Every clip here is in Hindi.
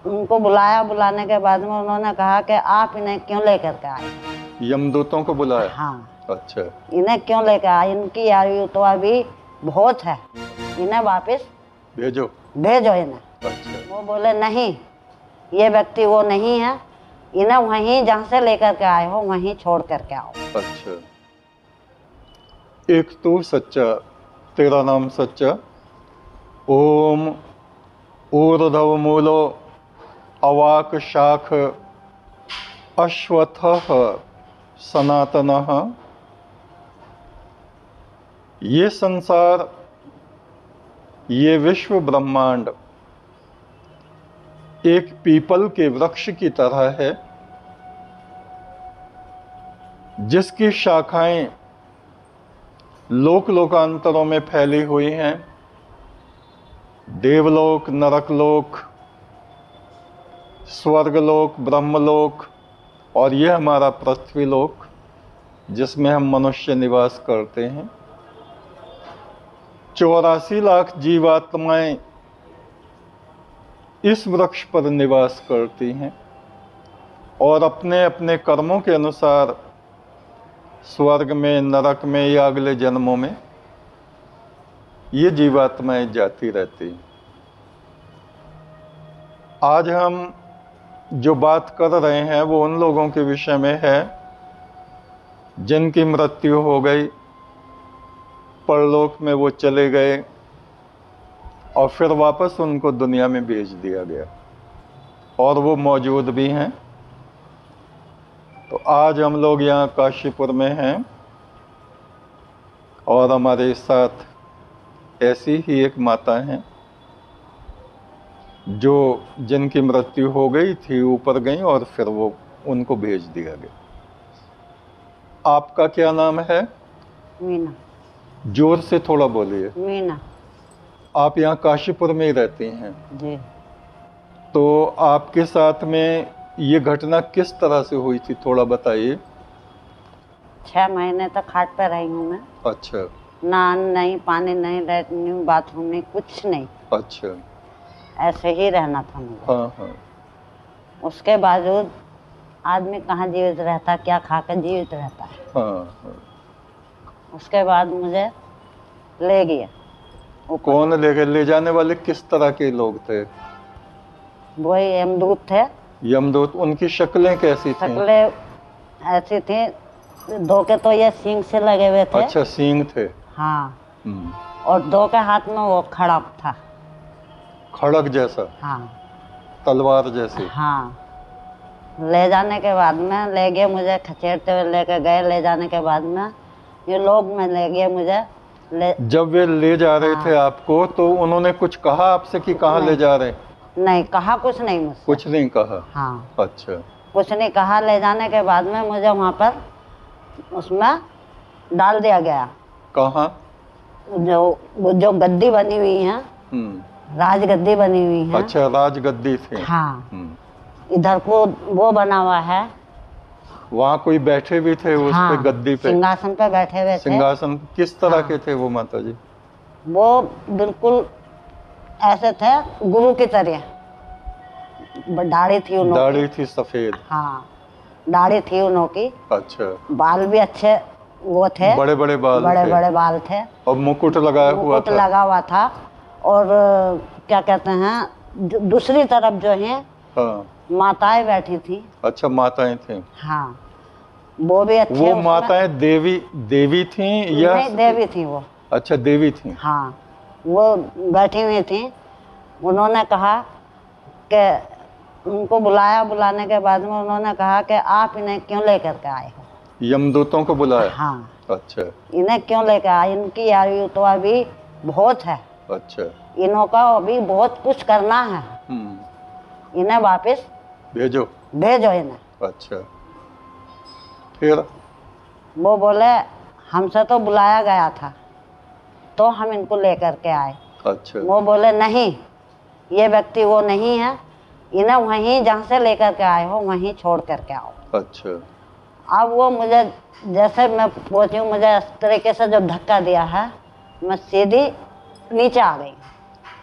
उनको बुलाया, बुलाने के बाद में उन्होंने कहा कि आप इन्हें क्यों लेकर के आए। यमदूतों को बुलाया? हाँ। अच्छा। इन्हें क्यों लेकर आए, इनकी आयु तो अभी बहुत है, इन्हें वापस भेजो भेजो इन्हें। अच्छा। वो बोले नहीं, ये व्यक्ति वो नहीं है, इन्हें वहीं जहाँ से लेकर के आए हो वहीं छोड़ करके आओ। अच्छा। एक तू सच्चा, तेरा नाम सच्चा। ओम ऊर्ध्व मूलो अवाक शाख अश्वत्थः सनातनः। ये संसार, ये विश्व ब्रह्मांड एक पीपल के वृक्ष की तरह है, जिसकी शाखाएं लोक लोकांतरों में फैली हुई हैं। देवलोक, नरकलोक, स्वर्गलोक, ब्रह्मलोक और यह हमारा पृथ्वीलोक, जिसमें हम मनुष्य निवास करते हैं। 84 लाख जीवात्माएं इस वृक्ष पर निवास करती हैं और अपने अपने कर्मों के अनुसार स्वर्ग में, नरक में या अगले जन्मों में ये जीवात्माएं जाती रहती हैं। आज हम जो बात कर रहे हैं वो उन लोगों के विषय में है जिनकी मृत्यु हो गई, परलोक में वो चले गए और फिर वापस उनको दुनिया में भेज दिया गया और वो मौजूद भी हैं। तो आज हम लोग यहाँ काशीपुर में हैं और हमारे साथ ऐसी ही एक माता हैं जो जिनकी मृत्यु हो गई थी, ऊपर गई और फिर वो उनको भेज दिया गया। आपका क्या नाम है? मीना। जोर से थोड़ा बोलिए। मीना। आप यहाँ काशीपुर में ही रहती हैं? जी। तो आपके साथ में ये घटना किस तरह से हुई थी, थोड़ा बताइए। 6 महीने तक खाट पे रही हूँ मैं। अच्छा। ना अन्न नहीं, पानी नहीं, लैट्रिन बाथरूम नहीं, कुछ नहीं। अच्छा। ऐसे ही रहना था मुझे। हाँ हाँ। उसके बावजूद आदमी कहाँ जीवित रहता, क्या खाकर जीवित रहता है। हाँ हाँ। उसके बाद मुझे ले गया। कौन ले गए? ले जाने वाले किस तरह के लोग थे? वही यमदूत थे। यमदूत। उनकी शक्लें कैसी थी? शक्लें ऐसी थी, दो के तो ये सींग से लगे हुए थे। अच्छा, सींग थे। हाँ। और दो के हाथ में वो खड़क था। खड़क जैसा? हाँ। तलवार जैसी? हाँ। ले जाने के बाद में ले गए मुझे, खचेड़ते हुए लेके गए। ले जाने के बाद में ये लोग में ले गए मुझे। जब वे ले जा रहे थे आपको तो उन्होंने कुछ कहा आपसे कि कहाँ ले जा रहे? नहीं कहा, कुछ नहीं मुझसे। कुछ नहीं कहा? हाँ। अच्छा। कुछ नहीं कहा। ले जाने के बाद में मुझे वहाँ पर उसमें डाल दिया गया। कहाँ? जो गद्दी बनी हुई है, राजगद्दी बनी हुई है। अच्छा, राजगद्दी थी। हाँ। इधर को वो बना हुआ है। वहाँ कोई बैठे भी थे उस पे, गद्दी पे? सिंहासन पे बैठे हुए थे। सिंहासन किस तरह के थे वो माता जी? वो बिल्कुल ऐसे थे गुरु की तरह। दाढ़ी थी उन्होंने। दाढ़ी थी सफेद? हाँ, दाढ़ी थी उन्होंने की। अच्छा। बाल भी अच्छे वो थे, बड़े बड़े बाल? बड़े बड़े बाल थे। और मुकुट लगाया हुआ था? मुकुट लगा हुआ था। और क्या कहते हैं, दूसरी तरफ जो है माताएं बैठी थी। अच्छा, माताएं थी। हाँ, वो भी अच्छे। वो माताएं देवी थी या? नहीं, देवी थी वो। अच्छा, देवी थी। हाँ, वो बैठी हुई थी। उन्होंने कहा कि उनको बुलाया, बुलाने के बाद में उन्होंने कहा कि आप इन्हें क्यों लेकर के आए हो। यमदूतों को बुलाया? हाँ। अच्छा। इन्हें क्यों लेकर आए, इनकी आयु तो अभी बहुत है। अच्छा। इन्हों का अभी बहुत कुछ करना है। इन्हें वापस भेजो इन्हें। अच्छा। फिर? वो बोले हमसे तो बुलाया गया था तो हम इनको लेकर के आए। अच्छा। वो बोले नहीं, ये व्यक्ति वो नहीं है, इन्हें वहीं जहाँ से लेकर के आए हो वहीं छोड़ करके आओ। अच्छा। अब वो मुझे, जैसे मैं पहुंची हूँ, मुझे इस तरीके से जो धक्का दिया है, मैं सीधी नीचे आ गई।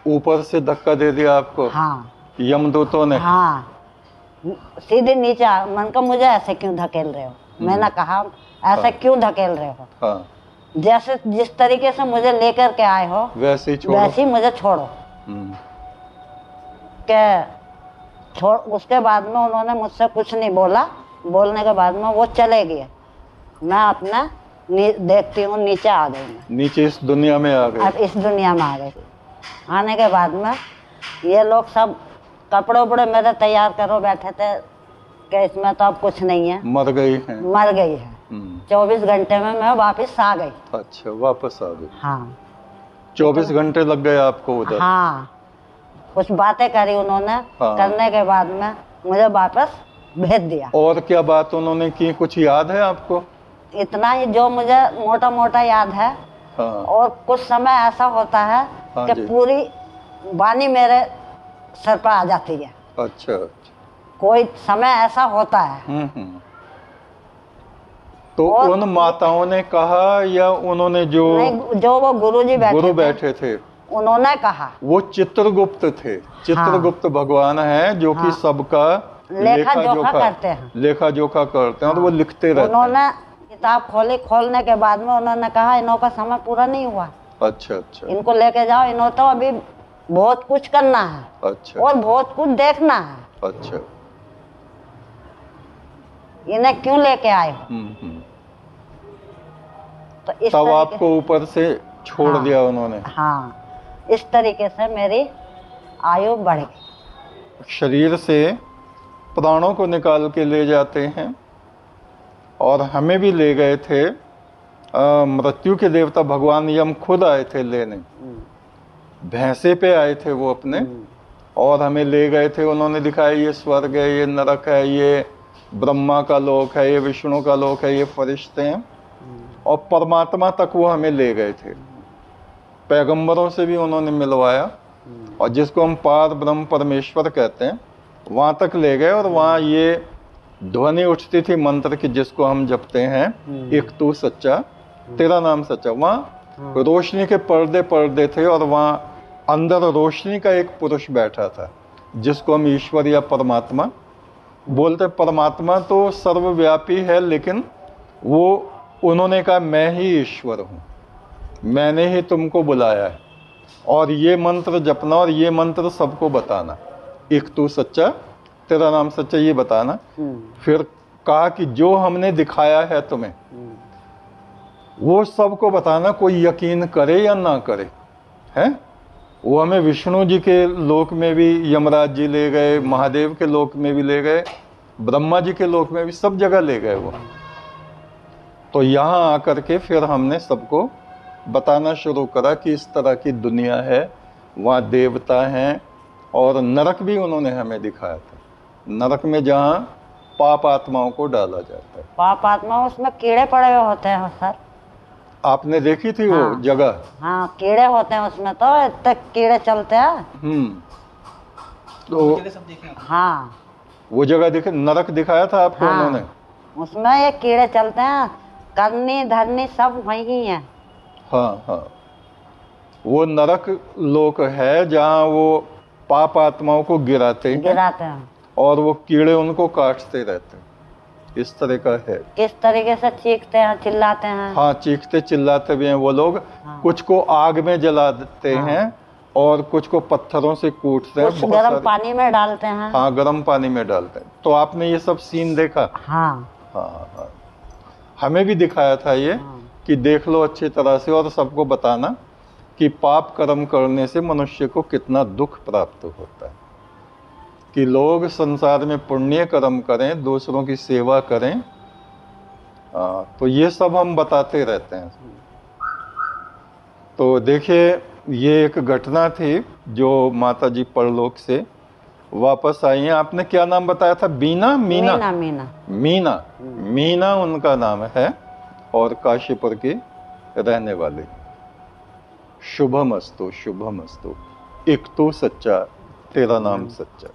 ऊपर से धक्का दे दिया आपको? हाँ। यमदूतों ने? हाँ, सीधे नीचे मन का मुझे ऐसे क्यों धकेल रहे हो? मैंने कहा ऐसे क्यों धकेल रहे हो? हाँ, जैसे जिस तरीके से मुझे लेकर के आए हो वैसे ही छोड़ो। वैसे ही मुझे छोड़ो। के छोड़, उसके बाद में उन्होंने मुझसे कुछ नहीं बोला। बोलने के बाद में वो चले गए। मैं अपना देखती हूँ नीचे आ गई। मैं नीचे इस दुनिया में आ गए। अब इस दुनिया में आ गई। आने के बाद में ये लोग सब कपड़े उपड़े मेरे तैयार करो बैठे थे कि इसमें तो अब कुछ नहीं है, मर गई है। मर गई है। 24 घंटे में मैं वापस आ गई। अच्छा, वापस आ गई। हाँ, 24 घंटे लग गए आपको उधर? हाँ, कुछ बातें करी उन्होंने। हाँ। करने के बाद में मुझे वापस भेज दिया। और क्या बात उन्होंने की, कुछ याद है आपको? इतना ही जो मुझे मोटा मोटा याद है। हाँ। और कुछ समय ऐसा होता है हाँ कि जी। पूरी वाणी मेरे सर पर आ जाती है। अच्छा। कोई समय ऐसा होता है। तो उन माताओं ने कहा या उन्होंने जो वो गुरु बैठे थे उन्होंने कहा? वो चित्रगुप्त थे। चित्रगुप्त भगवान है जो कि सबका लेखा जोखा करते हैं। लेखा जोखा करते हैं और वो लिखते रहते हैं। उन्होंने किताब खोलने के बाद में उन्होंने कहा इन्हों का समय पूरा नहीं हुआ। अच्छा अच्छा। इनको लेके जाओ, इन्हों तो अभी बहुत कुछ करना है। अच्छा। और बहुत कुछ देखना है। अच्छा। इन्हें क्यों लेके आए हो? तो इस तब आपको ऊपर से छोड़ दिया उन्होंने? हाँ, इस तरीके से मेरी आयु बढ़ गई। शरीर से प्राणों को निकाल के ले जाते हैं और हमें भी ले गए थे। मृत्यु के देवता भगवान यम खुद आए थे लेने। भैंसे पे आए थे वो अपने, और हमें ले गए थे। उन्होंने दिखाया ये स्वर्ग है, ये नरक है, ये ब्रह्मा का लोक है, ये विष्णु का लोक है, ये फरिश्ते हैं। और परमात्मा तक वो हमें ले गए थे। पैगंबरों से भी उन्होंने मिलवाया, और जिसको हम पार ब्रह्म परमेश्वर कहते हैं वहाँ तक ले गए। और वहाँ ये ध्वनि उठती थी मंत्र की, जिसको हम जपते हैं, एक तू सच्चा, तेरा नाम सच्चा। वहाँ रोशनी के पर्दे थे, और वहाँ अंदर रोशनी का एक पुरुष बैठा था, जिसको हम ईश्वर या परमात्मा बोलते। परमात्मा तो सर्वव्यापी है, लेकिन वो उन्होंने कहा मैं ही ईश्वर हूँ, मैंने ही तुमको बुलाया है, और ये मंत्र जपना और ये मंत्र सबको बताना, एक तू सच्चा, तेरा नाम सच्चा, ये बताना। फिर कहा कि जो हमने दिखाया है तुम्हें वो सबको बताना, कोई यकीन करे या ना करे। है वो हमें विष्णु जी के लोक में भी यमराज जी ले गए, महादेव के लोक में भी ले गए, ब्रह्मा जी के लोक में भी, सब जगह ले गए वो। तो यहाँ आकर के फिर हमने सबको बताना शुरू करा कि इस तरह की दुनिया है, वहाँ देवता हैं, और नरक भी उन्होंने हमें दिखाया था। नरक में जहाँ पाप आत्माओं को डाला जाता है। पाप आत्मा, उसमें कीड़े पड़े हुए होते हैं सर। आपने देखी थी वो जगह? हाँ, कीड़े होते हैं उसमें, तो इतने कीड़े चलते हैं। तो हाँ, वो जगह नरक दिखाया था आपको? हाँ, उन्होंने उसमें ये कीड़े चलते हैं, करनी धरनी सब वही है। हाँ हाँ, वो नरक लोक है जहाँ वो पाप आत्माओं को गिराते हैं और वो कीड़े उनको काटते रहते हैं। इस तरह का है। किस तरीके से चीखते हैं, चिल्लाते हैं? हाँ, चीखते चिल्लाते भी हैं वो लोग। हाँ। कुछ को आग में जला देते हैं और कुछ को पत्थरों से कूटते हैं, कुछ गर्म पानी में डालते हैं। हाँ, गर्म पानी में डालते हैं। तो आपने ये सब सीन देखा? हाँ हाँ हाँ, हमें भी दिखाया था ये कि देख लो अच्छी तरह से, और सबको बताना कि पाप कर्म करने से मनुष्य को कितना दुख प्राप्त होता है, कि लोग संसार में पुण्य कर्म करें, दूसरों की सेवा करें। तो ये सब हम बताते रहते हैं। तो देखिए, ये एक घटना थी जो माता जी परलोक से वापस आई हैं। आपने क्या नाम बताया था? मीना? मीना मीना मीना मीना उनका नाम है, और काशीपुर की रहने वाली। शुभमस्तु शुभमस्तु, एक तो सच्चा, तेरा नाम सच्चा।